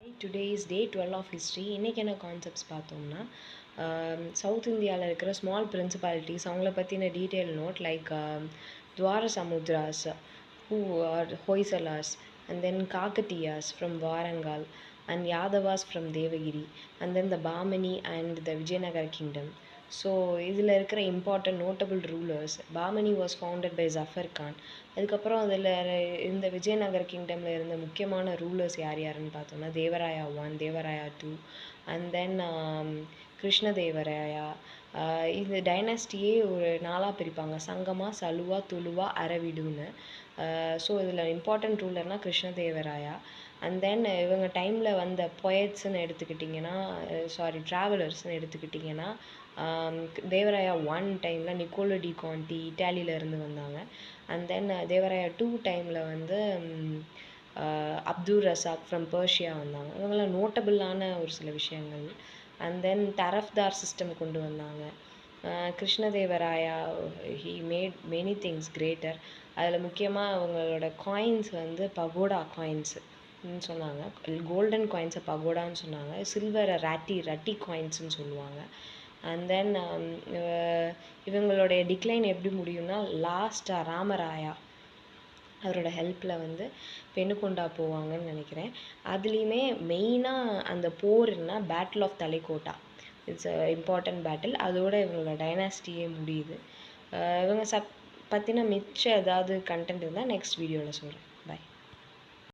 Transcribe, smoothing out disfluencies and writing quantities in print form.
Today is day 12 of history. இன்னைக்கு என்ன concepts பார்த்தோம்னா சவுத் இந்தியாவில் இருக்கிற ஸ்மால் பிரின்சிபாலிட்டிஸ் அவங்கள பற்றின detail note like Dwarasamudras who are Hoysalas, and then Kakatiyas from Warangal, and Yadavas from Devagiri, and then the Bahmani and the Vijayanagar kingdom. So இதில் இருக்கிற important notable rulers, Bahmani was founded by Zafar Khan. அதுக்கப்புறம் அதில் இந்த விஜயநகர் கிங்டமில் இருந்த முக்கியமான rulers யார் யாருன்னு பார்த்தோம்னா தேவராயா 1, தேவராயா 2, அண்ட் தென் கிருஷ்ணதேவராயா. இது டைனாஸ்டியே ஒரு 4ஆக பிரிப்பாங்க, சங்கமா, சலுவா, துளுவா, அரவிடுன்னு. ஸோ இதில் இம்பார்ட்டன்ட் ரூலர்னால் கிருஷ்ணதேவராயா. அண்ட் தென் இவங்க டைமில் வந்த பொயட்ஸ்ன்னு எடுத்துக்கிட்டிங்கன்னா, ட்ராவலர்ஸ்ன்னு எடுத்துக்கிட்டிங்கன்னா, தேவராயா 1 டைமில் நிக்கோலோ டி கான்டி இட்டாலியிலேருந்து வந்தாங்க. அண்ட் தென் தேவராயா 2 டைமில் வந்து அப்துல் ரசாக் ஃப்ரம் பர்ஷியா வந்தாங்க. இவங்களாம் நோட்டபிளான ஒரு சில விஷயங்கள். அண்ட் தென் தரஃப்தார் சிஸ்டம் கொண்டு வந்தாங்க. Krishnadevaraya he made many things greater. அதில் முக்கியமாக அவங்களோட காயின்ஸ் வந்து பகோடா காயின்ஸ்ன்னு சொன்னாங்க. கோல்டன் காயின்ஸை பகோடான்னு சொன்னாங்க. சில்வரை ரட்டி காயின்ஸ்ன்னு சொல்லுவாங்க. அண்ட் தென் இவங்களுடைய டிக்ளைன் எப்படி முடியும்னா லாஸ்ட்டாக ராமராயா அவரோட ஹெல்ப்பில் வந்து பெனுகொண்டா போவாங்கன்னு நினைக்கிறேன். அதுலேயுமே மெயினாக அந்த போர்னா battle of Talikota, it's a important battle. அதோட இவங்களோட டைனாஸ்டியே முடியுது. இவங்க பற்றின மிச்சம் ஏதாவது கண்டென்ட் இருந்தால் நெக்ஸ்ட் வீடியோவில் சொல்கிறேன்.